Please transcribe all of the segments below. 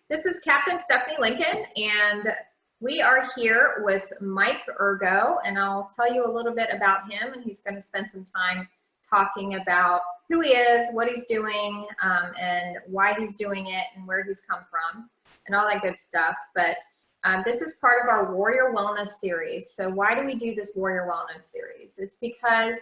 This is Captain Stephanie Lincoln, and we are here with Mike Ergo, and I'll tell you a little bit about him, and he's going to spend some time talking about who he is, what he's doing, and why he's doing it, and where he's come from, and all that good stuff. But this is part of our Warrior Wellness series. So why do we do this Warrior Wellness series? It's because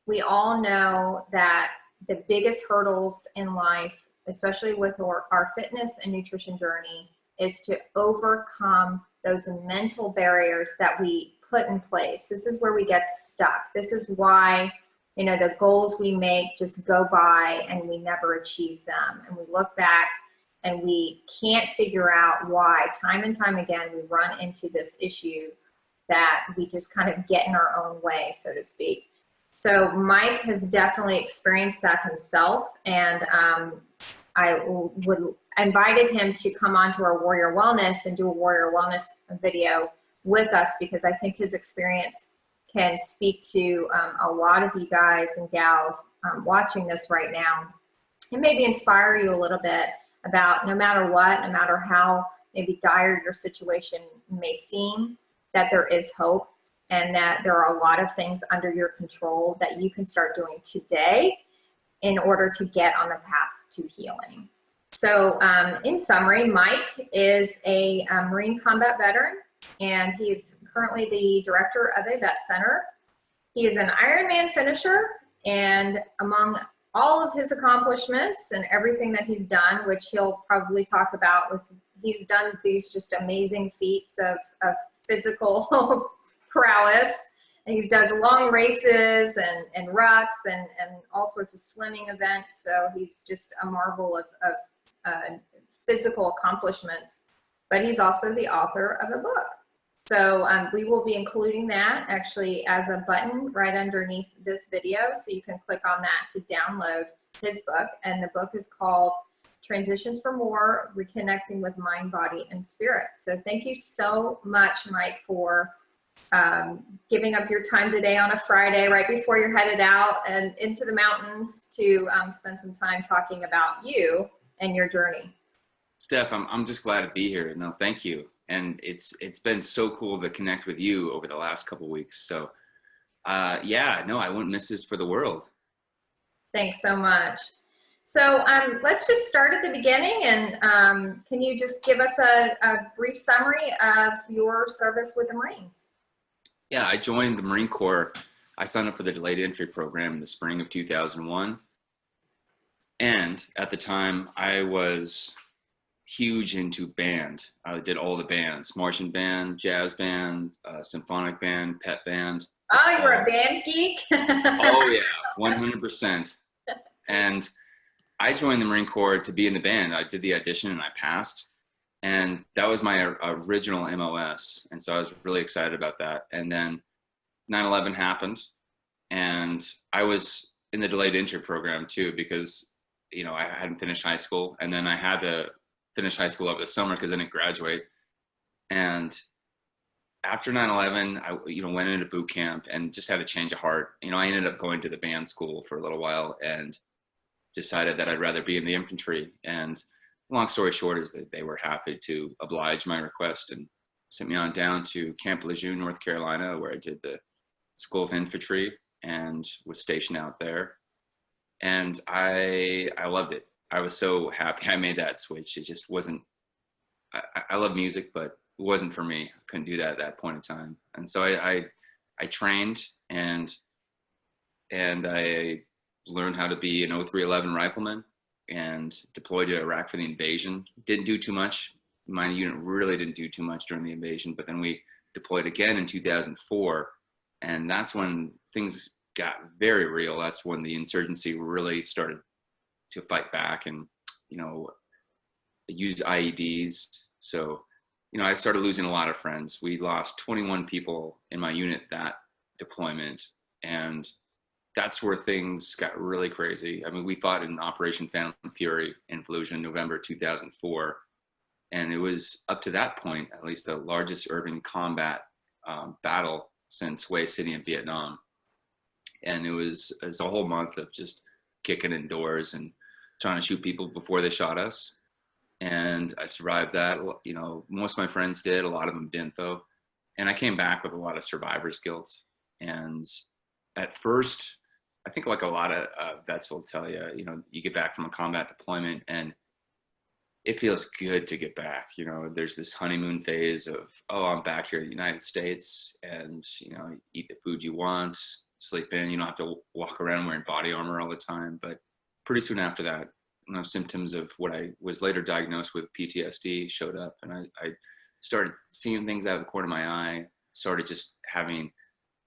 we all know that the biggest hurdles in life, especially with our fitness and nutrition journey, is to overcome those mental barriers that we put in place. This is where we get stuck. This is why, you know, the goals we make just go by and we never achieve them. And we look back and we can't figure out why. Time and time again, we run into this issue that we just kind of get in our own way, so to speak. So Mike has definitely experienced that himself, and I invited him to come on to our Warrior Wellness and do a Warrior Wellness video with us, because I think his experience can speak to a lot of you guys and gals watching this right now, and maybe inspire you a little bit about no matter what, no matter how maybe dire your situation may seem, that there is hope, and that there are a lot of things under your control that you can start doing today in order to get on the path to healing. So in summary, Mike is a Marine combat veteran, and he's currently the director of a vet center. He is an Ironman finisher, and among all of his accomplishments and everything that he's done, which he'll probably talk about, he's done these just amazing feats of physical prowess. And he does long races and rucks and all sorts of swimming events. So he's just a marvel of physical accomplishments. But he's also the author of a book. So we will be including that actually as a button right underneath this video. So you can click on that to download his book. And the book is called Transitions for More, Reconnecting with Mind, Body, and Spirit. So thank you so much, Mike, for giving up your time today on a Friday right before you're headed out and into the mountains to spend some time talking about you and your journey. Steph, I'm just glad to be here. No, thank you. And it's been so cool to connect with you over the last couple of weeks. So yeah, no, I wouldn't miss this for the world. Thanks so much. So let's just start at the beginning, and can you just give us a brief summary of your service with the Marines? Yeah, I joined the Marine Corps. I signed up for the delayed entry program in the spring of 2001. And at the time, I was huge into band. I did all the bands: marching band, jazz band, symphonic band, pep band. Oh, you were a band geek? Oh yeah, 100%. And I joined the Marine Corps to be in the band. I did the audition and I passed. And that was my original MOS. And so I was really excited about that. And then 9/11 happened, and I was in the delayed entry program too, because, you know, I hadn't finished high school, and then I had to finish high school over the summer because I didn't graduate. And after 9/11, I, you know, went into boot camp and just had a change of heart. You know, I ended up going to the band school for a little while and decided that I'd rather be in the infantry. And long story short is that they were happy to oblige my request and sent me on down to Camp Lejeune, North Carolina, where I did the School of Infantry and was stationed out there. And I loved it. I was so happy I made that switch. It just wasn't, I love music, but it wasn't for me. I couldn't do that at that point in time. And so I trained and I learned how to be an 0311 rifleman and deployed to Iraq for the invasion. Didn't do too much. My unit really didn't do too much during the invasion, but then we deployed again in 2004. And that's when things got very real. That's when the insurgency really started to fight back and, you know, use IEDs. So, you know, I started losing a lot of friends. We lost 21 people in my unit that deployment. And that's where things got really crazy. I mean, we fought in Operation Phantom Fury in Fallujah in November 2004. And it was, up to that point, at least, the largest urban combat battle since Hue City in Vietnam. And it was a whole month of just kicking in doors and trying to shoot people before they shot us. and I survived that. You know, most of my friends did, a lot of them didn't though. And I came back with a lot of survivor's guilt. And at first, I think like a lot of vets will tell you, you know, you get back from a combat deployment and it feels good to get back. You know, there's this honeymoon phase of, oh, I'm back here in the United States, and, you know, eat the food you want, sleep in, you don't have to walk around wearing body armor all the time. But pretty soon after that, you know, symptoms of what I was later diagnosed with, PTSD, showed up, and I started seeing things out of the corner of my eye, started just having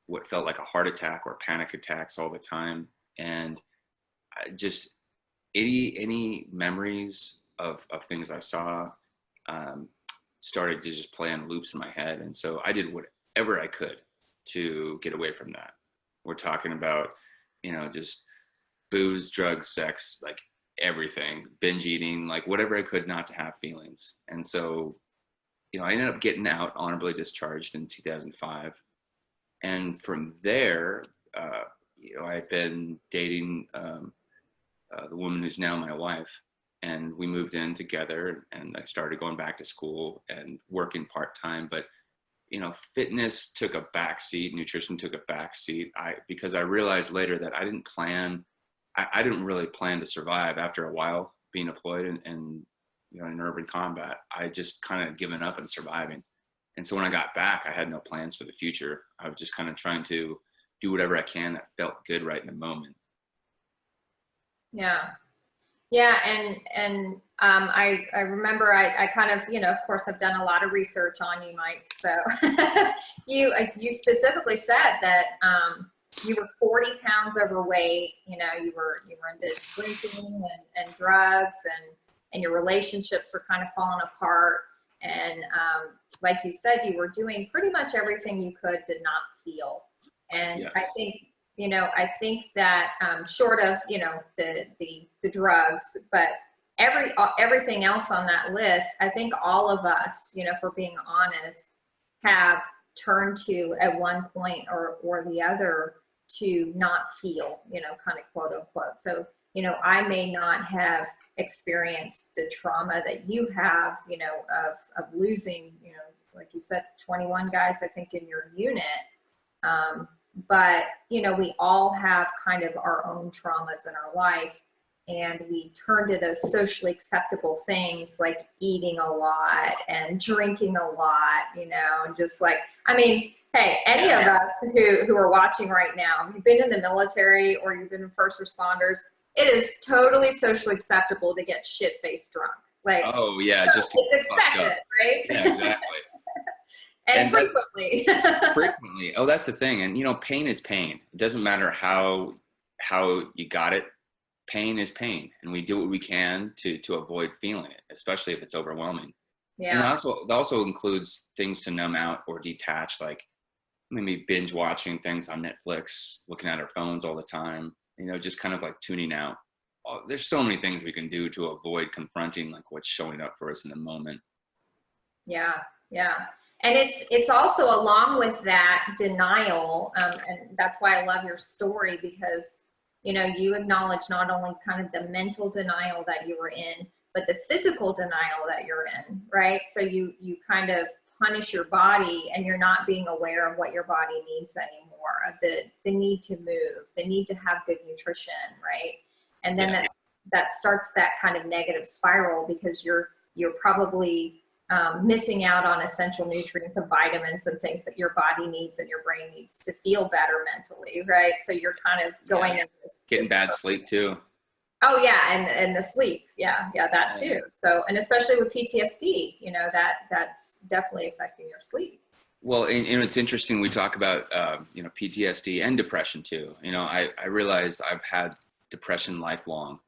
what felt like a heart attack or panic attacks all the time. And I just, any memories of things I saw started to just play on loops in my head. And so I did whatever I could to get away from that. We're talking about, you know, just booze, drugs, sex, like everything, binge eating, like whatever I could not to have feelings. And so, you know, I ended up getting out, honorably discharged in 2005. And from there, you know, I've been dating the woman who's now my wife, and we moved in together, and I started going back to school and working part-time. But, you know, fitness took a backseat, nutrition took a backseat. Because I realized later that I didn't really plan to survive after a while being deployed and you know, in urban combat. I just kind of given up on surviving. And so when I got back, I had no plans for the future. I was just kind of trying to do whatever I can that felt good right in the moment. Yeah. Yeah. And I remember I kind of, you know, of course I've done a lot of research on you, Mike. So you specifically said that, you were 40 pounds overweight, you know, you were into drinking and drugs, and your relationships were kind of falling apart. And like you said, you were doing pretty much everything you could to not feel. And Yes. I think that short of, you know, the drugs, but everything else on that list, I think all of us, you know, if we're being honest, have turned to at one point or the other to not feel, you know, kind of quote unquote. So, you know, I may not have experienced the trauma that you have, you know, of losing, you know, like you said, 21 guys, I think, in your unit. But, you know, we all have kind of our own traumas in our life, and we turn to those socially acceptable things like eating a lot and drinking a lot, you know, and just like, I mean, hey, any of us who are watching right now, you've been in the military or you've been in first responders, it is totally socially acceptable to get shit-faced drunk. Like, Oh yeah, just it's expected, right? Yeah, exactly. and frequently. Frequently. Oh, that's the thing. And you know, pain is pain. It doesn't matter how you got it. Pain is pain, and we do what we can to avoid feeling it, especially if it's overwhelming. Yeah. And it also includes things to numb out or detach, like maybe binge watching things on Netflix, looking at our phones all the time, you know, just kind of like tuning out. There's so many things we can do to avoid confronting like what's showing up for us in the moment. Yeah, yeah. And it's also along with that denial, and that's why I love your story, because, you know, you acknowledge not only kind of the mental denial that you were in, but the physical denial that you're in, right? So you kind of punish your body, and you're not being aware of what your body needs anymore, of the need to move, the need to have good nutrition, right? And then that starts that kind of negative spiral, because you're probably missing out on essential nutrients and vitamins and things that your body needs and your brain needs to feel better mentally, right? So you're kind of going into getting bad sleep too. Oh yeah, and the sleep, yeah, that too. So, and especially with PTSD, you know, that's definitely affecting your sleep. Well, and it's interesting, we talk about you know, PTSD and depression too. You know, I realized I've had depression lifelong,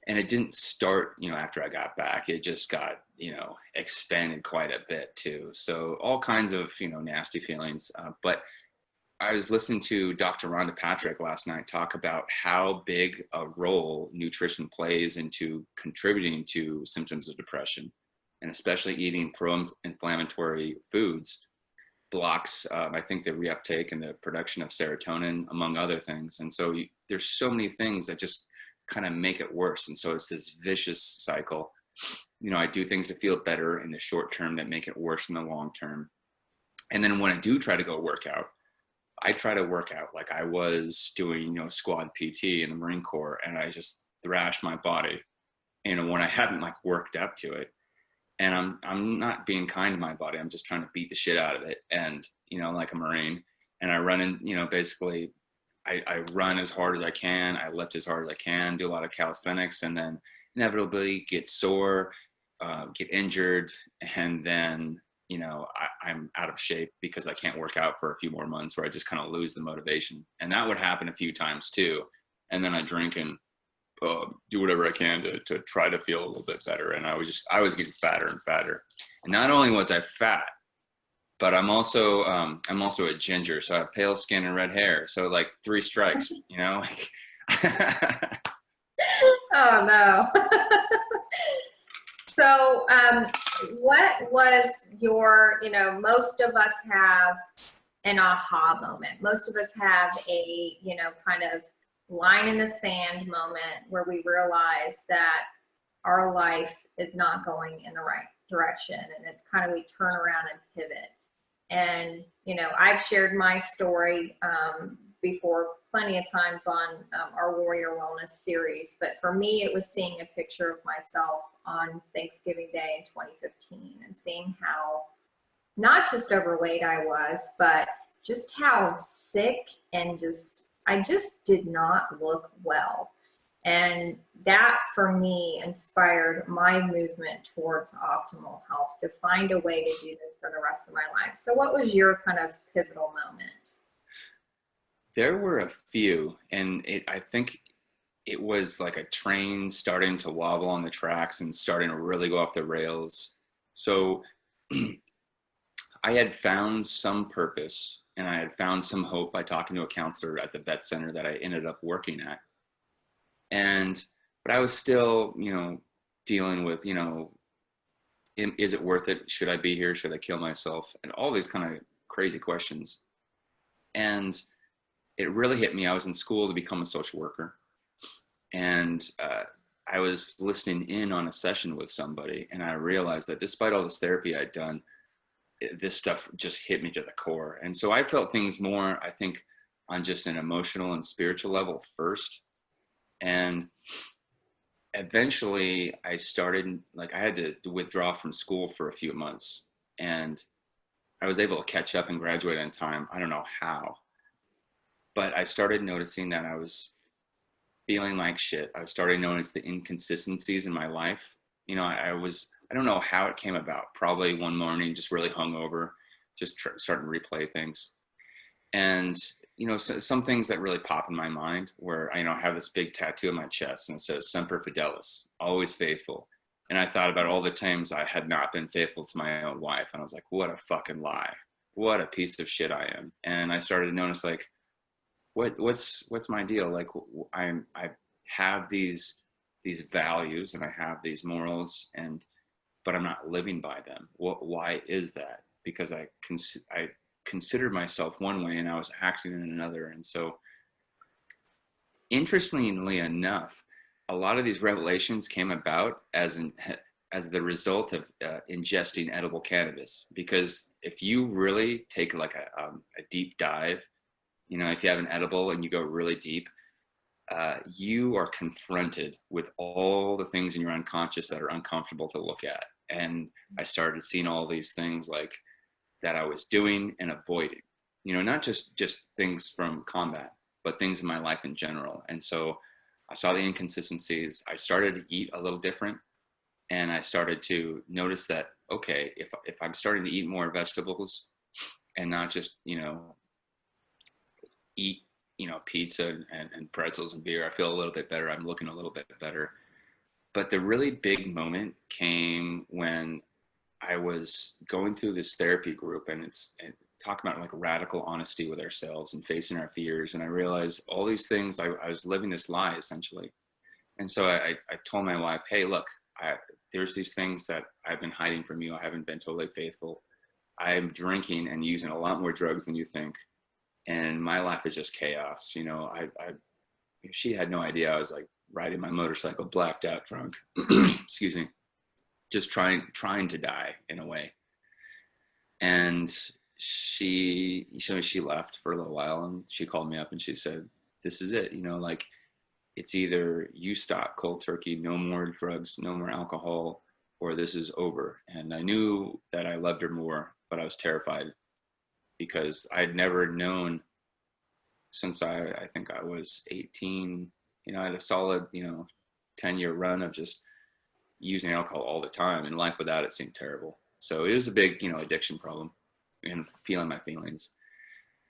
and it didn't start, you know, after I got back. It just got, you know, expanded quite a bit too. So all kinds of, you know, nasty feelings. But I was listening to Dr. Rhonda Patrick last night talk about how big a role nutrition plays into contributing to symptoms of depression, and especially eating pro-inflammatory foods blocks, I think, the reuptake and the production of serotonin, among other things. And so there's so many things that just kind of make it worse. And so it's this vicious cycle. I do things to feel better in the short term that make it worse in the long term. And then when I do try to go work out, I try to work out like I was doing, squad PT in the Marine Corps, and I just thrash my body, when I haven't like worked up to it. And I'm not being kind to my body. I'm just trying to beat the shit out of it. And, like a Marine, and I run in, basically I run as hard as I can. I lift as hard as I can, do a lot of calisthenics, and then inevitably get sore, get injured. And then, I'm out of shape because I can't work out for a few more months, where I just kind of lose the motivation. And that would happen a few times too. And then I drink and do whatever I can to try to feel a little bit better. And I was getting fatter and fatter. And not only was I fat, but I'm also a ginger. So I have pale skin and red hair. So like 3 strikes, Oh no. So, what was your, most of us have an aha moment. Most of us have a, kind of line in the sand moment where we realize that our life is not going in the right direction. And it's kind of, we turn around and pivot. And, I've shared my story before plenty of times on our Warrior Wellness series. But for me, it was seeing a picture of myself on Thanksgiving Day in 2015 and seeing how not just overweight I was, but just how sick and I just did not look well. And that for me inspired my movement towards optimal health, to find a way to do this for the rest of my life. So what was your kind of pivotal moment? There were a few, and I think it was like a train starting to wobble on the tracks and starting to really go off the rails. So I had found some purpose, and I had found some hope by talking to a counselor at the vet center that I ended up working at. But I was still, dealing with, is it worth it? Should I be here? Should I kill myself? And all these kind of crazy questions. And it really hit me. I was in school to become a social worker. And I was listening in on a session with somebody, and I realized that despite all this therapy I'd done, this stuff just hit me to the core. And so I felt things more, I think, on just an emotional and spiritual level first. And eventually I started, I had to withdraw from school for a few months, and I was able to catch up and graduate on time. I don't know how, but I started noticing that I was feeling like shit. I started to notice the inconsistencies in my life. I don't know how it came about. Probably one morning, just really hungover, just starting to replay things. And, some things that really pop in my mind where, I have this big tattoo on my chest, and it says Semper Fidelis, always faithful. And I thought about all the times I had not been faithful to my own wife. And I was like, what a fucking lie. What a piece of shit I am. And I started to notice, what's my deal? I have these values, and I have these morals, but I'm not living by them. Why is that? Because I considered myself one way and I was acting in another. And so, interestingly enough, a lot of these revelations came about as the result of ingesting edible cannabis. Because if you really take a deep dive, if you have an edible and you go really deep, you are confronted with all the things in your unconscious that are uncomfortable to look at. And I started seeing all these things that I was doing and avoiding, not just things from combat, but things in my life in general. And so I saw the inconsistencies. I started to eat a little different, and I started to notice that, okay, if I'm starting to eat more vegetables and not just, eat, pizza and pretzels and beer, I feel a little bit better. I'm looking a little bit better. But the really big moment came when I was going through this therapy group, and talking about radical honesty with ourselves and facing our fears. And I realized all these things, I was living this lie essentially. And so I told my wife, hey, look, there's these things that I've been hiding from you. I haven't been totally faithful. I'm drinking and using a lot more drugs than you think. And my life is just chaos. She had no idea I was riding my motorcycle blacked out drunk. Excuse me. just trying to die in a way. And she left for a little while, and she called me up and she said, this is it, like, it's either you stop cold turkey, no more drugs, no more alcohol, or this is over. And I knew that I loved her more, but I was terrified because I'd never known since I think I was 18, I had a solid, 10-year run of just using alcohol all the time, and life without it seemed terrible. So it was a big, addiction problem and feeling my feelings.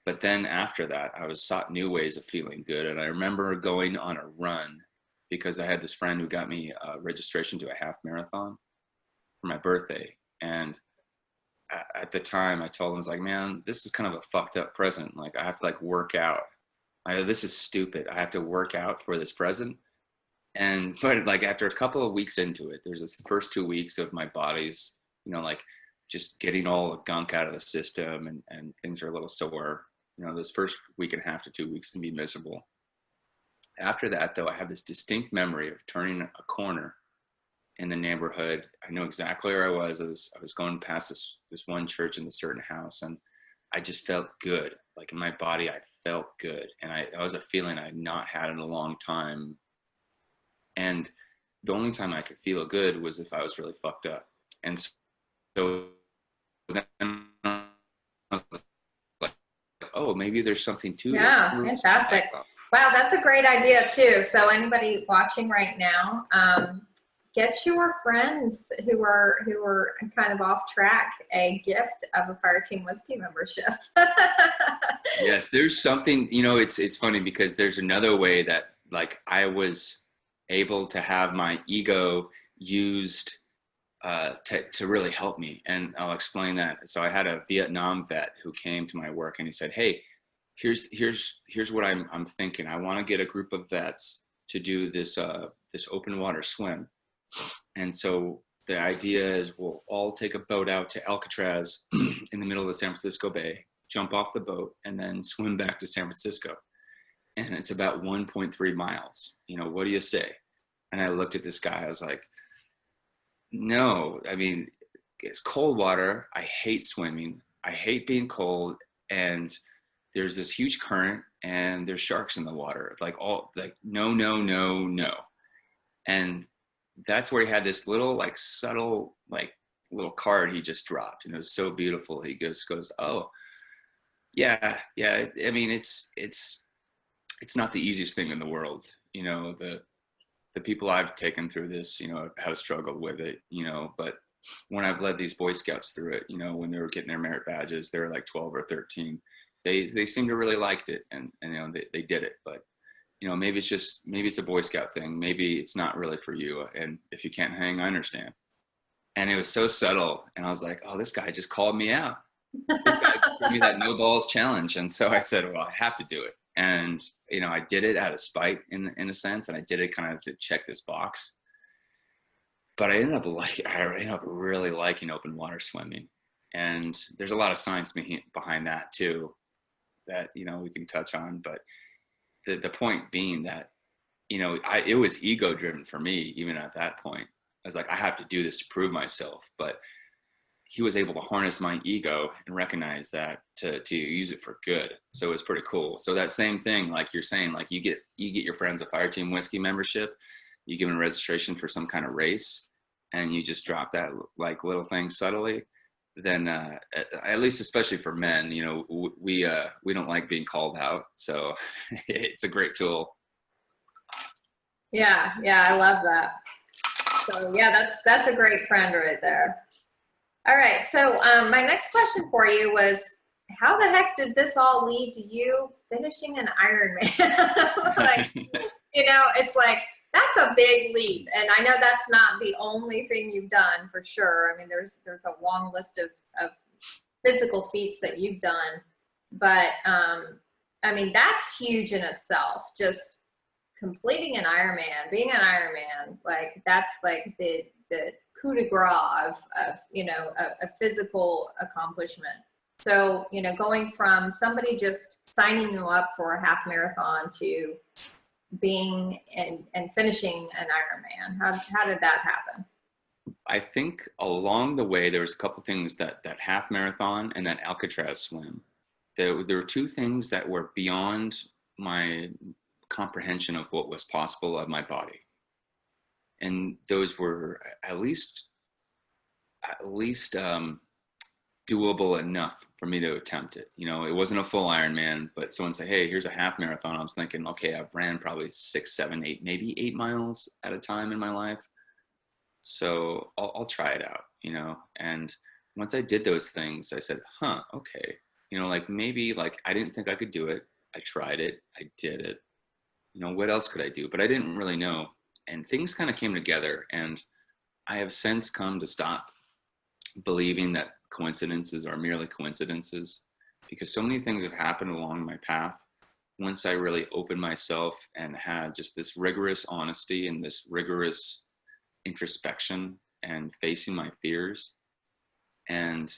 But then after that, I was sought new ways of feeling good. And I remember going on a run because I had this friend who got me a registration to a half marathon for my birthday. And at the time I told him, I was like, man, this is kind of a fucked up present. Like, I have to like work out. This is stupid. I have to work out for this present. But like after a couple of weeks into it, there's this first 2 weeks of my body's, like just getting all the gunk out of the system, and things are a little sore. This first week and a half to 2 weeks can be miserable. After that, though, I have this distinct memory of turning a corner in the neighborhood. I know exactly where I was. I was going past this one church in this certain house, and I just felt good. Like in my body, I felt good. And that was a feeling I had not had in a long time. And the only time I could feel good was if I was really fucked up. And so then I was like, oh, maybe there's something to this. Yeah, fantastic. Wow, that's a great idea too. So anybody watching right now, get your friends who are kind of off track a gift of a Fire Team Whiskey membership. Yes, there's something, it's funny because there's another way that like I was able to have my ego used to really help me. And I'll explain that. So I had a Vietnam vet who came to my work and he said, hey, here's what I'm thinking. I want to get a group of vets to do this open water swim. And so the idea is we'll all take a boat out to Alcatraz in the middle of the San Francisco Bay, jump off the boat, and then swim back to San Francisco. And it's about 1.3 miles. What do you say? And I looked at this guy. I was like, no, I mean, it's cold water. I hate swimming. I hate being cold. And there's this huge current and there's sharks in the water. No. And that's where he had this little, like, subtle, like, little card he just dropped. And it was so beautiful. He goes, oh, yeah. I mean, it's not the easiest thing in the world. The people I've taken through this, have struggled with it, but when I've led these Boy Scouts through it, when they were getting their merit badges, they were like 12 or 13. They seemed to really liked it, and they did it. But maybe it's a Boy Scout thing. Maybe it's not really for you. And if you can't hang, I understand. And it was so subtle. And I was like, oh, this guy just called me out. This guy gave me that no balls challenge. And so I said, well, I have to do it. And, I did it out of spite in a sense. And I did it kind of to check this box. But I ended up really liking open water swimming. And there's a lot of science behind that too, that, we can touch on. But the point being that, it was ego driven for me, even at that point. I was like, I have to do this to prove myself. But he was able to harness my ego and recognize that to use it for good. So it was pretty cool. So that same thing, like you're saying, like you get your friends a Fire Team Whiskey membership, you give them a registration for some kind of race, and you just drop that like little thing subtly. Then at least, especially for men, we don't like being called out. So it's a great tool. Yeah, I love that. So yeah, that's a great friend right there. All right, so my next question for you was, how the heck did this all lead to you finishing an Ironman? Like, it's like, that's a big leap. And I know that's not the only thing you've done, for sure. I mean, there's a long list of physical feats that you've done. But, I mean, that's huge in itself. Just completing an Ironman, being an Ironman, like, that's like the coup de grace of a physical accomplishment. So, going from somebody just signing you up for a half marathon to being and finishing an Ironman, how did that happen? I think along the way, there was a couple things that half marathon and that Alcatraz swim. There were two things that were beyond my comprehension of what was possible of my body. And those were at least doable enough for me to attempt it. You know, it wasn't a full Ironman, but someone said, hey, here's a half marathon. I was thinking, okay, I've ran probably 6, 7, 8, maybe 8 miles at a time in my life. So I'll try it out, you know? And once I did those things, I said, okay. You know, like maybe like I didn't think I could do it. I tried it. I did it. You know, what else could I do? But I didn't really know. And things kind of came together. And I have since come to stop believing that coincidences are merely coincidences, because so many things have happened along my path. Once I really opened myself and had just this rigorous honesty and this rigorous introspection and facing my fears. And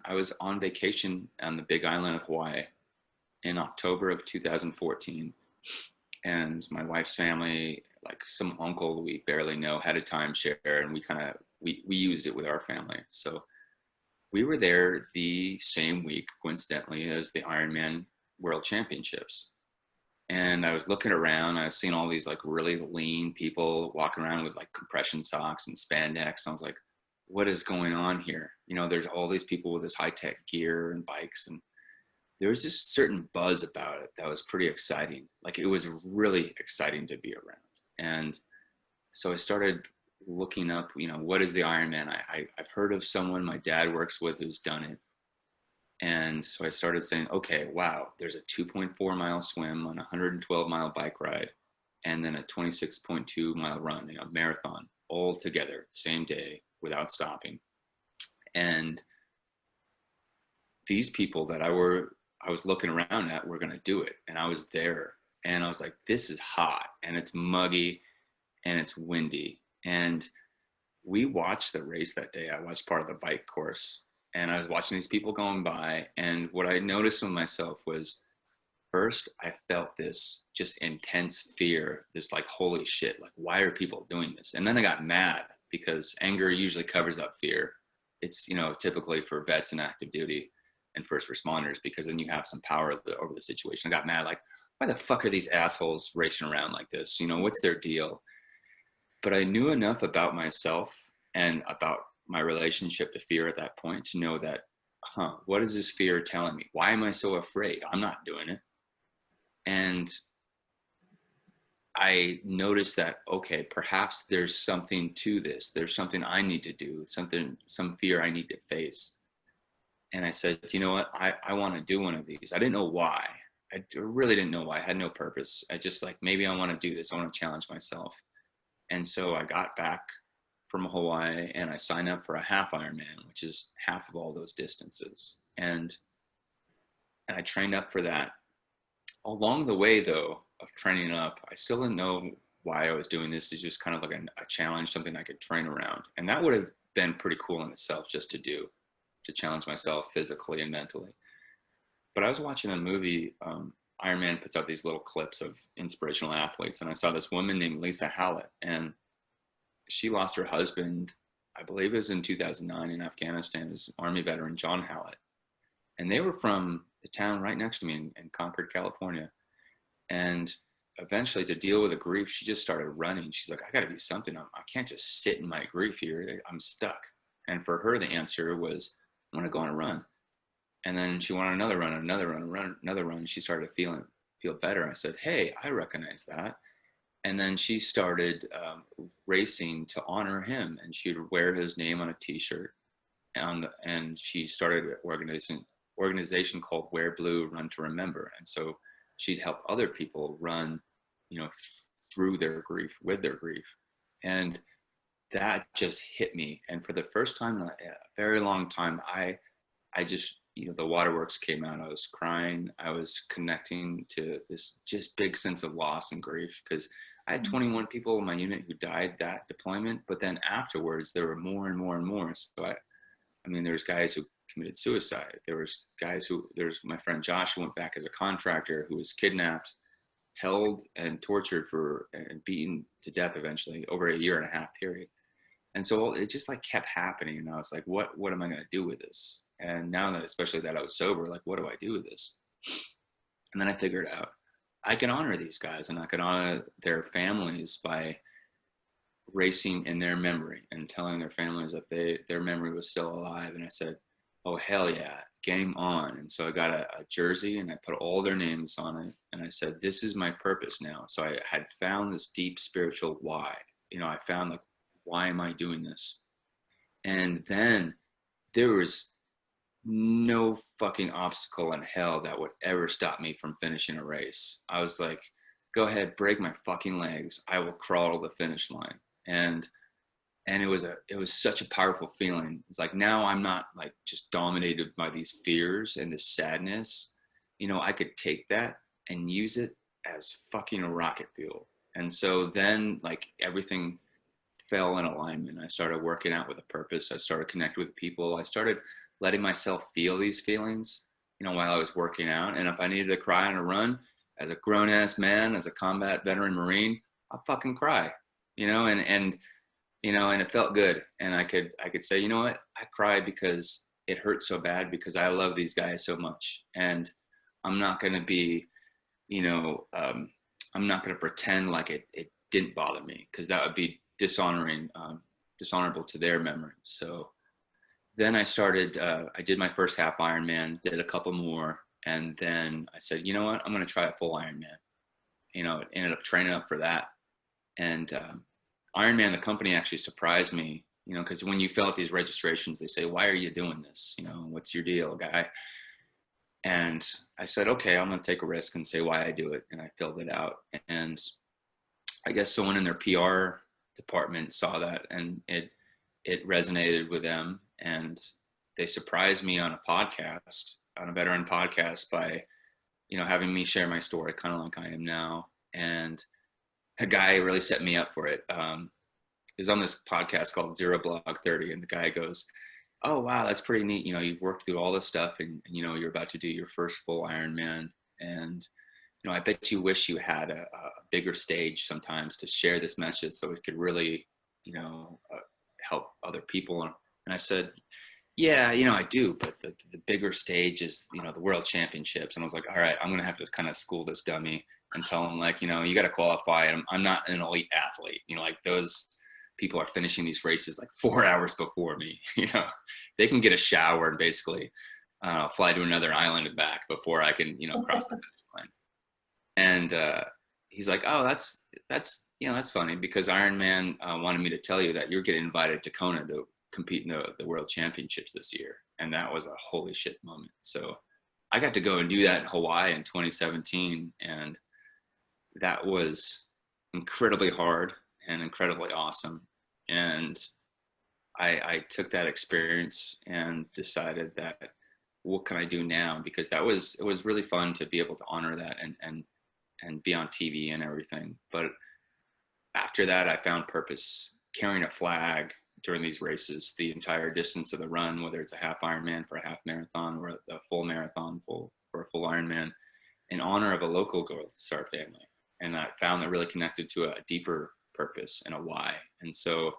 I was on vacation on the Big Island of Hawaii in October of 2014. And my wife's family, like some uncle we barely know, had a timeshare, and we used it with our family. So we were there the same week, coincidentally, as the Ironman World Championships. And I was looking around, I was seeing all these like really lean people walking around with like compression socks and spandex. And I was like, what is going on here? You know, there's all these people with this high-tech gear and bikes, and there was just a certain buzz about it that was pretty exciting. Like it was really exciting to be around. And so I started looking up, you know, what is the Ironman? I've heard of someone my dad works with who's done it. And so I started saying, okay, wow, there's a 2.4 mile swim on a 112 mile bike ride, and then a 26.2 mile run, you know, marathon, all together, same day, without stopping. And these people that I was looking around at were going to do it. And I was there, and I was like, this is hot, and it's muggy, and it's windy. And we watched the race that day. I watched part of the bike course, and I was watching these people going by. And what I noticed with myself was, first, I felt this just intense fear, this like, holy shit, like, why are people doing this? And then I got mad, because anger usually covers up fear. It's, you know, typically for vets and active duty and first responders, because then you have some power over the situation. I got mad, like, why the fuck are these assholes racing around like this? You know, what's their deal? But I knew enough about myself and about my relationship to fear at that point to know that, what is this fear telling me? Why am I so afraid? I'm not doing it. And I noticed that, okay, perhaps there's something to this. There's something I need to do, some fear I need to face. And I said, you know what? I want to do one of these. I didn't know why. I really didn't know why. I had no purpose. I just like, maybe I want to do this. I want to challenge myself. And so I got back from Hawaii and I signed up for a half Ironman, which is half of all those distances. And I trained up for that. Along the way, though, of training up, I still didn't know why I was doing this. It's just kind of like a challenge, something I could train around. And that would have been pretty cool in itself just to do, to challenge myself physically and mentally. But I was watching a movie, Iron Man puts out these little clips of inspirational athletes, and I saw this woman named Lisa Hallett, and she lost her husband, I believe it was in 2009 in Afghanistan, as Army veteran John Hallett. And they were from the town right next to me in Concord, California. And eventually, to deal with the grief, she just started running. She's like, I got to do something. I can't just sit in my grief here. I'm stuck. And for her, the answer was, I want to go on a run. And then she went on another run, another run. She started to feel better. I said, hey, I recognize that. And then she started racing to honor him. And she would wear his name on a T-shirt. And she started an organization called Wear Blue, Run to Remember. And so she'd help other people run, you know, through their grief, with their grief. And that just hit me. And for the first time in a very long time, I just, you know, the waterworks came out. I was crying. I was connecting to this just big sense of loss and grief, because I had 21 people in my unit who died that deployment. But then afterwards, there were more and more and more. So I mean, there's guys who committed suicide. There's my friend Josh, who went back as a contractor, who was kidnapped, held and tortured and beaten to death eventually over a 1.5 year period. And so it just like kept happening. And I was like, what am I going to do with this? And now that, especially that I was sober, like, what do I do with this? And then I figured out I can honor these guys and I can honor their families by racing in their memory and telling their families that their memory was still alive. And I said, oh, hell yeah, game on. And so I got a jersey and I put all their names on it. And I said, this is my purpose now. So I had found this deep spiritual why. I found like, why am I doing this? And then there was no fucking obstacle in hell that would ever stop me from finishing a race. I was like, go ahead, break my fucking legs. I will crawl to the finish line. And it was such a powerful feeling. It's like, now I'm not like just dominated by these fears and this sadness. I could take that and use it as fucking a rocket fuel. And so then like everything fell in alignment. I started working out with a purpose. I started connecting with people. I started letting myself feel these feelings, while I was working out. And if I needed to cry on a run, as a grown ass man, as a combat veteran Marine, I'll fucking cry, and it felt good. And I could say, you know what, I cried because it hurt so bad because I love these guys so much. And I'm not going to be, I'm not going to pretend like it didn't bother me, because that would be dishonorable to their memory. So then I started, I did my first half Ironman, did a couple more. And then I said, you know what, I'm going to try a full Ironman. Ended up training up for that. And Ironman, the company, actually surprised me, because when you fill out these registrations, they say, why are you doing this? What's your deal, guy? And I said, okay, I'm going to take a risk and say why I do it. And I filled it out. And I guess someone in their PR department saw that, and it resonated with them. And they surprised me on a veteran podcast by, having me share my story, kind of like I am now. And a guy really set me up for it. Is on this podcast called Zero Blog 30. And the guy goes, oh, wow, that's pretty neat. You've worked through all this stuff and you're about to do your first full Ironman. And, I bet you wish you had a bigger stage sometimes to share this message so it could really, help other people. And I said, yeah, I do, but the bigger stage is, the world championships. And I was like, all right, I'm going to have to kind of school this dummy and tell him like, you got to qualify. And I'm not an elite athlete, like those people are finishing these races like 4 hours before me. They can get a shower and basically fly to another island and back before I can, cross the finish line. And he's like, oh, that's funny, because Ironman wanted me to tell you that you're getting invited to Kona to compete in the world championships this year. And that was a holy shit moment. So I got to go and do that in Hawaii in 2017. And that was incredibly hard and incredibly awesome. And I took that experience and decided that, what can I do now? Because it was really fun to be able to honor that and be on TV and everything. But after that, I found purpose carrying a flag during these races, the entire distance of the run, whether it's a half Ironman for a half marathon or a full marathon for a full Ironman, in honor of a local Gold Star family. And I found that really connected to a deeper purpose and a why. And so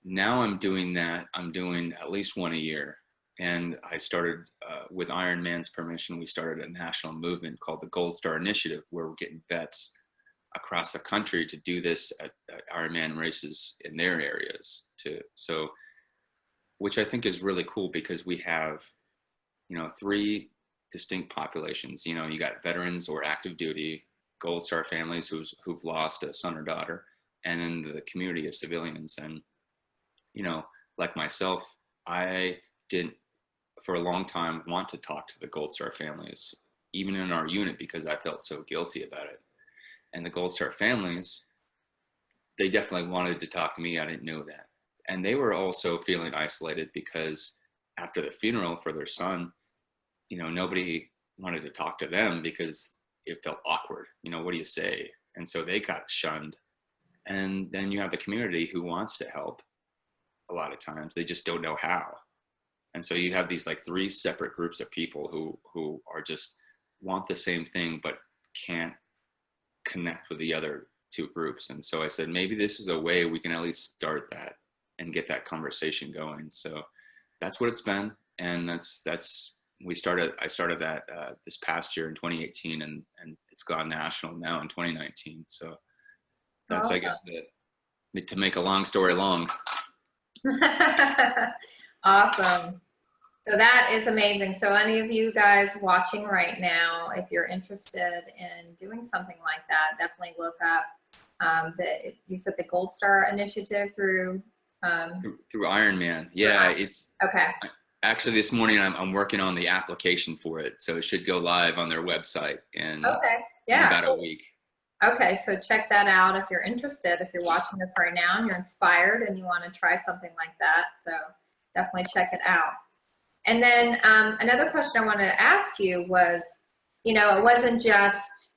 now I'm doing that. I'm doing at least one a year. And I started, with Ironman's permission, we started a national movement called the Gold Star Initiative, where we're getting vets across the country to do this at Ironman races in their areas which I think is really cool, because we have, 3 distinct populations. You got veterans or active duty, Gold Star families who've lost a son or daughter, and then the community of civilians. And, like myself, I didn't for a long time want to talk to the Gold Star families, even in our unit, because I felt so guilty about it. And the Gold Star families, they definitely wanted to talk to me. I didn't know that. And they were also feeling isolated, because after the funeral for their son, nobody wanted to talk to them because it felt awkward. What do you say? And so they got shunned. And then you have the community who wants to help. A lot of times they just don't know how. And so you have these like 3 separate groups of people who are just want the same thing, but can't connect with the other 2 groups. And so I said, maybe this is a way we can at least start that. and get that conversation going. So that's what it's been. And I started that this past year in 2018, and it's gone national now in 2019. So that's, Awesome. I guess, to make a long story long. Awesome. So that is amazing. So any of you guys watching right now, if you're interested in doing something like that, definitely look up you said the Gold Star Initiative through Ironman. Yeah, it's okay. Actually, this morning I'm working on the application for it, so it should go live on their website in about a week. Okay, so check that out if you're interested. If you're watching this right now and you're inspired and you want to try something like that, so definitely check it out. And then another question I wanted to ask you was, it wasn't just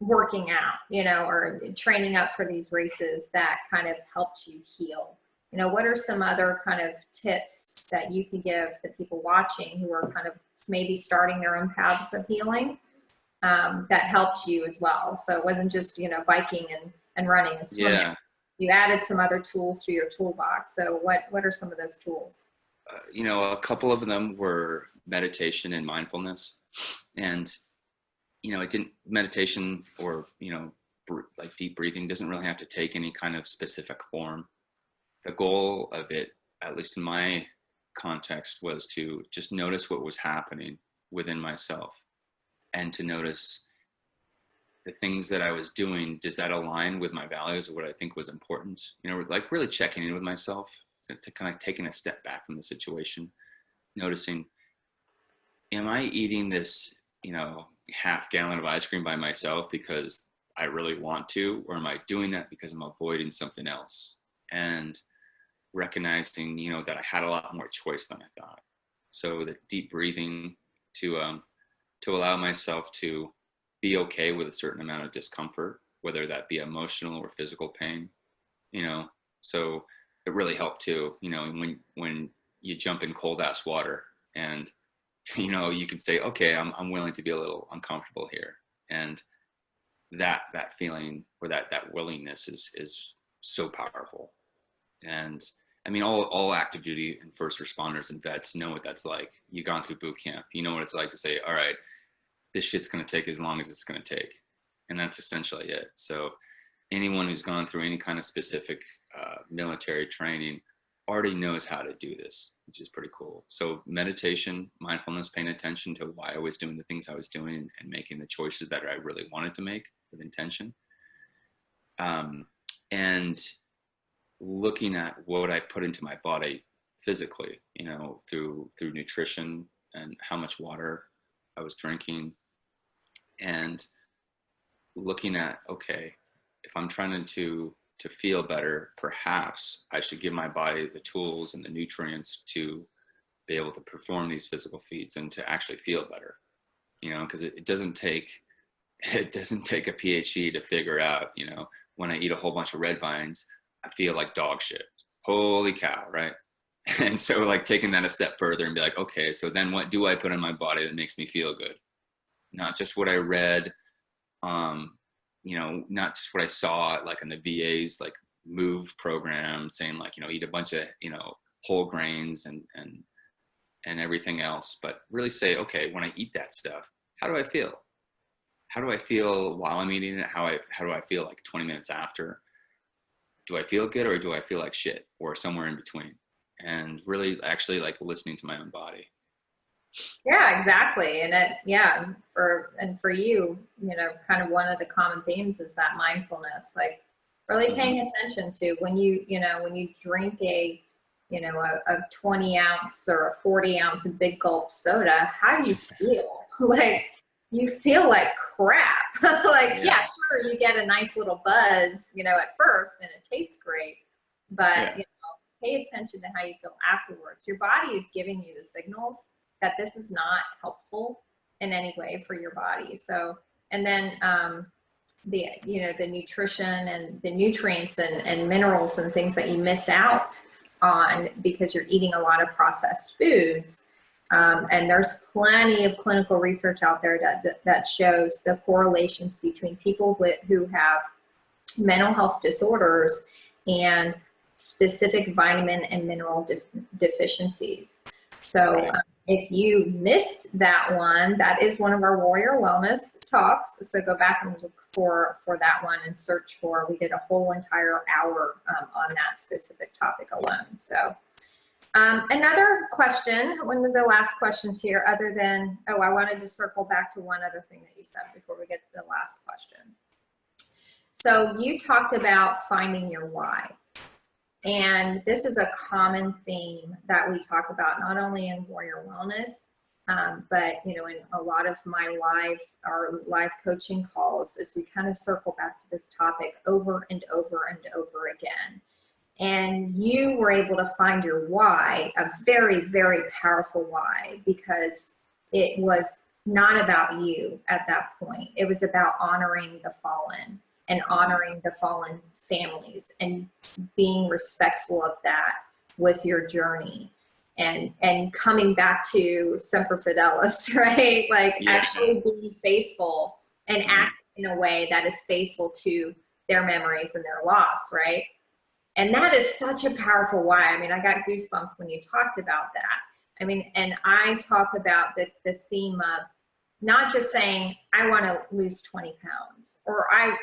working out, or training up for these races that kind of helped you heal. What are some other kind of tips that you can give the people watching who are kind of maybe starting their own paths of healing that helped you as well? So it wasn't just, biking and running and swimming. Yeah. You added some other tools to your toolbox. So what are some of those tools? A couple of them were meditation and mindfulness. And, meditation or, like deep breathing doesn't really have to take any kind of specific form. The goal of it, at least in my context, was to just notice what was happening within myself and to notice the things that I was doing. Does that align with my values or what I think was important? Like really checking in with myself, to kind of taking a step back from the situation, noticing, am I eating this, half gallon of ice cream by myself because I really want to, or am I doing that because I'm avoiding something else? And recognizing, that I had a lot more choice than I thought. So the deep breathing to allow myself to be okay with a certain amount of discomfort, whether that be emotional or physical pain, so it really helped too, when you jump in cold ass water and, you can say, okay, I'm willing to be a little uncomfortable here. And that feeling or that willingness is so powerful. And I mean, all active duty and first responders and vets know what that's like. You've gone through boot camp. You know what it's like to say, all right, this shit's going to take as long as it's going to take. And that's essentially it. So anyone who's gone through any kind of specific military training already knows how to do this, which is pretty cool. So meditation, mindfulness, paying attention to why I was doing the things I was doing and making the choices that I really wanted to make with intention. And looking at what I put into my body physically, through nutrition and how much water I was drinking, and looking at, okay, if I'm trying to feel better, perhaps I should give my body the tools and the nutrients to be able to perform these physical feats and to actually feel better, because it doesn't take a PhD to figure out, when I eat a whole bunch of red vines, I feel like dog shit. Holy cow, right? And so like taking that a step further and be like, okay, so then what do I put in my body that makes me feel good? Not just what I read, not just what I saw like in the VA's like move program saying like, eat a bunch of, whole grains and everything else, but really say, okay, when I eat that stuff, how do I feel? How do I feel while I'm eating it? How do I feel like 20 minutes after? Do I feel good or do I feel like shit or somewhere in between? And really actually like listening to my own body. Yeah, exactly. And for you, kind of one of the common themes is that mindfulness, like really paying attention to when you drink a 20 ounce or a 40 ounce big gulp soda, how do you feel? Like you feel like crap. Like, yeah, sure, you get a nice little buzz, at first and it tastes great, but pay attention to how you feel afterwards. Your body is giving you the signals that this is not helpful in any way for your body. So, and then the nutrition and the nutrients and minerals and things that you miss out on because you're eating a lot of processed foods. And there's plenty of clinical research out there that shows the correlations between people who have mental health disorders and specific vitamin and mineral deficiencies. So if you missed that one, that is one of our Warrior Wellness talks. So go back and look for that one and search for, we did a whole entire hour on that specific topic alone. So another question, one of the last questions here, other than, I wanted to circle back to one other thing that you said before we get to the last question. So you talked about finding your why. And this is a common theme that we talk about, not only in Warrior Wellness, but in a lot of my live coaching calls, as we kind of circle back to this topic over and over and over again. And you were able to find your why, a very, very powerful why, because it was not about you at that point. It was about honoring the fallen and honoring the fallen families and being respectful of that with your journey and coming back to Semper Fidelis, right? Like actually being faithful and acting in a way that is faithful to their memories and their loss, right? And that is such a powerful why. I mean, I got goosebumps when you talked about that. I mean, and I talk about the theme of not just saying, I want to lose 20 pounds, or I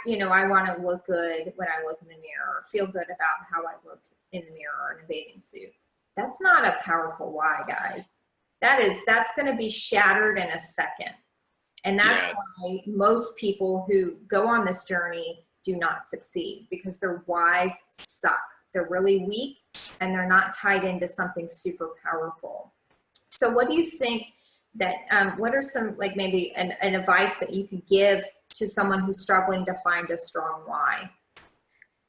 want to look good when I look in the mirror, or feel good about how I look in the mirror in a bathing suit. That's not a powerful why, guys. That's going to be shattered in a second. And that's why most people who go on this journey do not succeed, because their whys suck. They're really weak and they're not tied into something super powerful. So what do you think that, what are some, like maybe an advice that you could give to someone who's struggling to find a strong why?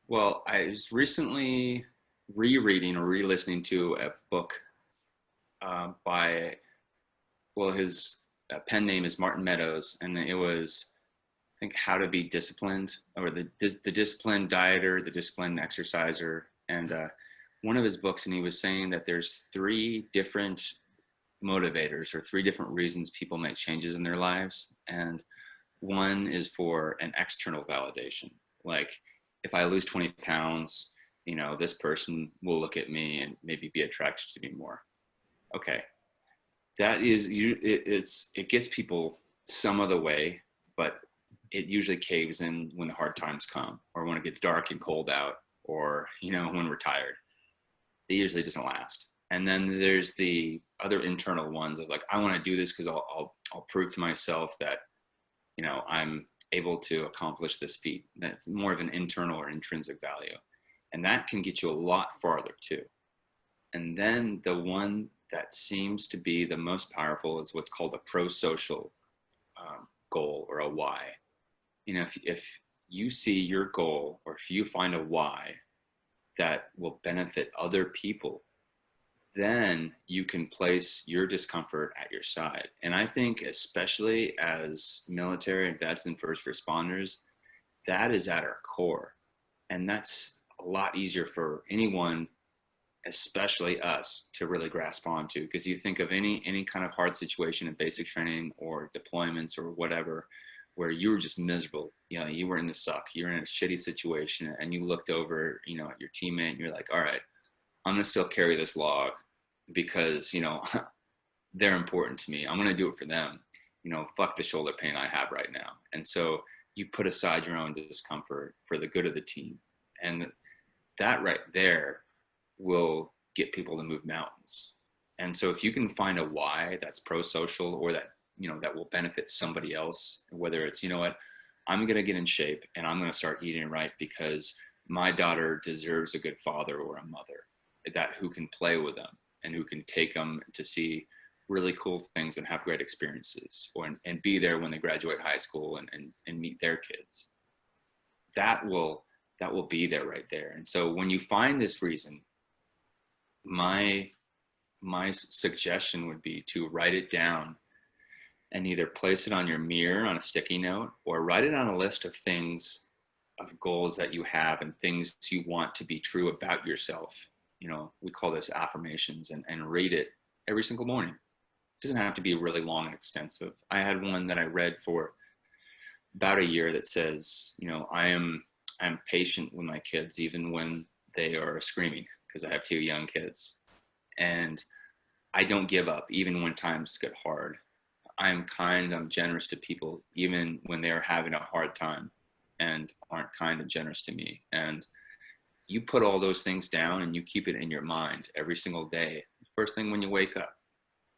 Well, I was recently rereading or re-listening to a book by, his pen name is Martin Meadows, and it was, I think, How to Be Disciplined, or the Disciplined Dieter, the Disciplined Exerciser, and one of his books, and he was saying that there's 3 different motivators or 3 different reasons people make changes in their lives. And one is for an external validation. Like, if I lose 20 pounds, this person will look at me and maybe be attracted to me more. Okay. That is, it gets people some of the way, but it usually caves in when the hard times come, or when it gets dark and cold out, or, when we're tired. It usually doesn't last. And then there's the other internal ones of like, I want to do this because I'll prove to myself that, I'm able to accomplish this feat. That's more of an internal or intrinsic value. And that can get you a lot farther too. And then the one that seems to be the most powerful is what's called a pro-social goal, or a why. If you see your goal, or if you find a why that will benefit other people, then you can place your discomfort at your side. And I think, especially as military and vets and first responders, that is at our core. And that's a lot easier for anyone, especially us, to really grasp onto. Because you think of any kind of hard situation in basic training or deployments or whatever, where you were just miserable, you were in the suck, you're in a shitty situation, and you looked over, at your teammate, and you're like, all right, I'm gonna still carry this log because, they're important to me. I'm gonna do it for them. Fuck the shoulder pain I have right now. And so you put aside your own discomfort for the good of the team. And that right there will get people to move mountains. And so if you can find a why that's pro-social, or that, that will benefit somebody else, whether it's, I'm gonna get in shape and I'm gonna start eating right because my daughter deserves a good father or a mother who can play with them and who can take them to see really cool things and have great experiences, and be there when they graduate high school and meet their kids. That will be there right there. And so when you find this reason, my suggestion would be to write it down and either place it on your mirror on a sticky note, or write it on a list of things, of goals that you have and things you want to be true about yourself. We call this affirmations, and read it every single morning. It doesn't have to be really long and extensive. I had one that I read for about a year that says, I am patient with my kids, even when they are screaming because I have 2 young kids. And I don't give up even when times get hard. I'm kind, I'm generous to people even when they're having a hard time and aren't kind and generous to me. And you put all those things down and you keep it in your mind every single day. First thing when you wake up,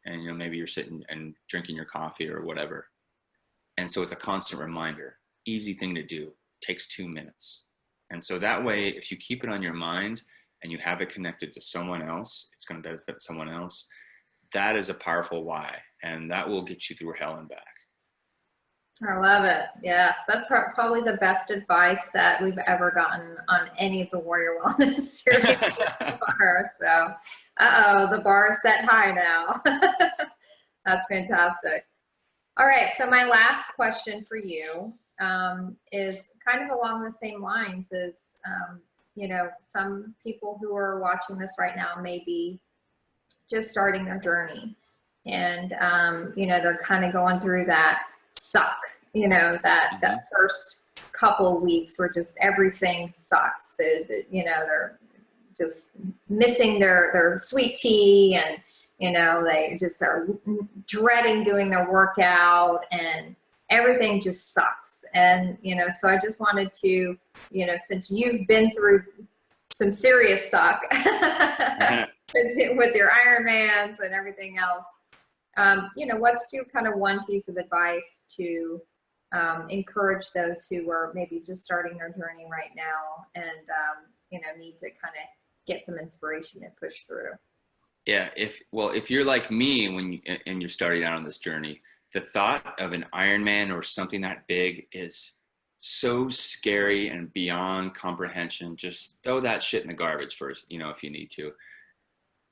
and maybe you're sitting and drinking your coffee or whatever. And so it's a constant reminder. Easy thing to do. Takes 2 minutes. And so that way, if you keep it on your mind and you have it connected to someone else, it's going to benefit someone else. That is a powerful why, and that will get you through hell and back. I love it. Yes, that's probably the best advice that we've ever gotten on any of the Warrior Wellness series so far. So, the bar is set high now. That's fantastic. All right, so my last question for you is kind of along the same lines as, some people who are watching this right now may be just starting their journey. And, they're kind of going through that suck, that first couple of weeks where just everything sucks. They're just missing their sweet tea, and, they just are dreading doing their workout, and everything just sucks. And, so I just wanted to, since you've been through some serious suck with your Ironmans and everything else, what's your kind of one piece of advice to encourage those who are maybe just starting their journey right now and, need to kind of get some inspiration and push through? Yeah, if you're like me and you're starting out on this journey, the thought of an Ironman or something that big is so scary and beyond comprehension. Just throw that shit in the garbage first, if you need to.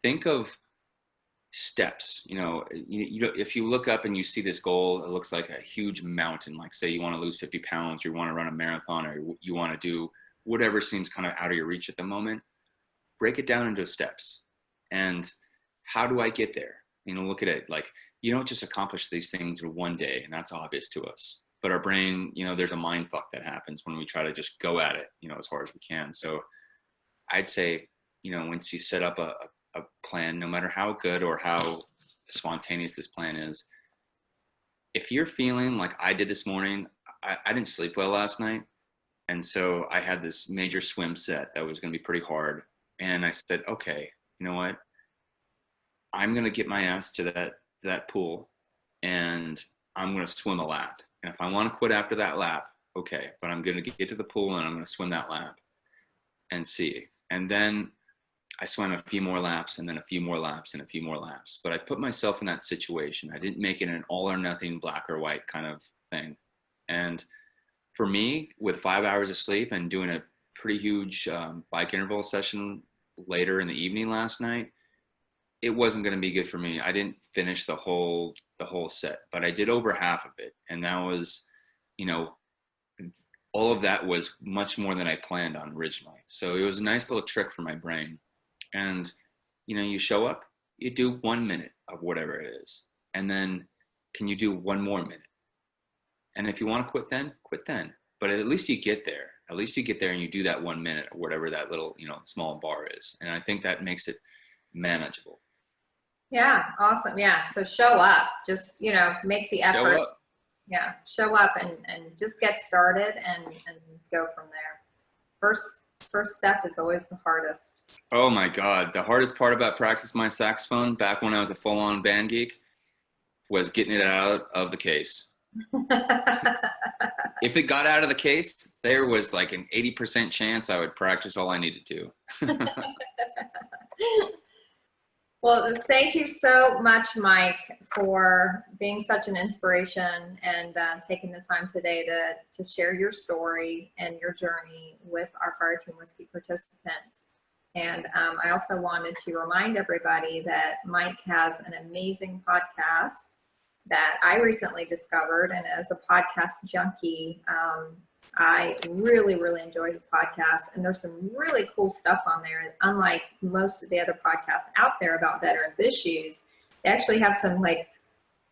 Think of steps. If you look up and you see this goal, it looks like a huge mountain. Like, say you want to lose 50 pounds, or you want to run a marathon, or you want to do whatever seems kind of out of your reach at the moment. Break it down into steps. And how do I get there? Look at it like, you don't just accomplish these things in one day, and that's obvious to us. But our brain, there's a mind fuck that happens when we try to just go at it, as hard as we can. So I'd say, once you set up a plan, no matter how good or how spontaneous this plan is, if you're feeling like I did this morning, I didn't sleep well last night. And so I had this major swim set that was going to be pretty hard. And I said, okay, you know what? I'm going to get my ass to that pool, and I'm going to swim a lap. And if I want to quit after that lap, okay, but I'm going to get to the pool and I'm going to swim that lap and see. And then I swam a few more laps, and then a few more laps, and a few more laps. But I put myself in that situation. I didn't make it an all or nothing, black or white kind of thing. And for me, with 5 hours of sleep and doing a pretty huge bike interval session later in the evening last night, it wasn't going to be good for me. I didn't finish the whole set, but I did over half of it. And that was, all of that was much more than I planned on originally. So it was a nice little trick for my brain. And, you show up, you do 1 minute of whatever it is. And then can you do 1 more minute? And if you want to quit then, quit then. But at least you get there. At least you get there and you do that 1 minute or whatever that little, small bar is. And I think that makes it manageable. Yeah. Awesome. Yeah. So show up, just, make the effort. Show up. Yeah. Show up and just get started and go from there. First step is always the hardest. Oh my God. The hardest part about practicing my saxophone back when I was a full-on band geek was getting it out of the case. If it got out of the case, there was like an 80% chance I would practice all I needed to. Well, thank you so much, Mike, for being such an inspiration and taking the time today to share your story and your journey with our Fire Team Whiskey participants. And I also wanted to remind everybody that Mike has an amazing podcast that I recently discovered. And as a podcast junkie, I really, really enjoy his podcast. And there's some really cool stuff on there. Unlike most of the other podcasts out there about veterans issues, they actually have some like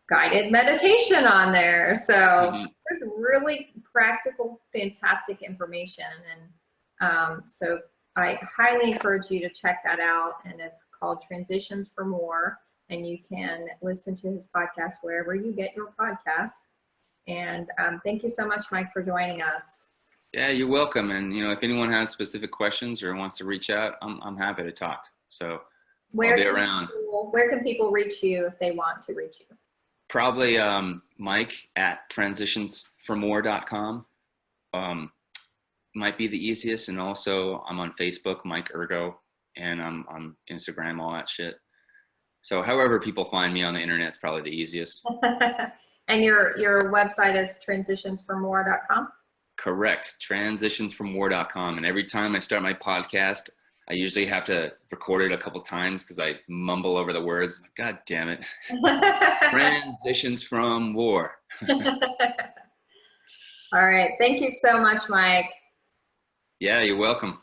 guided meditation on there. So there's really practical, fantastic information. And so I highly encourage you to check that out. And it's called Transitions for More. And you can listen to his podcast wherever you get your podcasts. And thank you so much, Mike, for joining us. Yeah, you're welcome. And, you know, if anyone has specific questions or wants to reach out, I'm happy to talk. So I'll be around. Where can people reach you if they want to reach you? Probably Mike at transitionsformore.com. Might be the easiest. And also I'm on Facebook, Mike Ergo, and I'm on Instagram, all that shit. So however people find me on the internet is probably the easiest. And your website is transitionsformore.com? Correct. Transitionsformore.com. And every time I start my podcast, I usually have to record it a couple times because I mumble over the words. God damn it. Transitions from war. All right. Thank you so much, Mike. Yeah, you're welcome.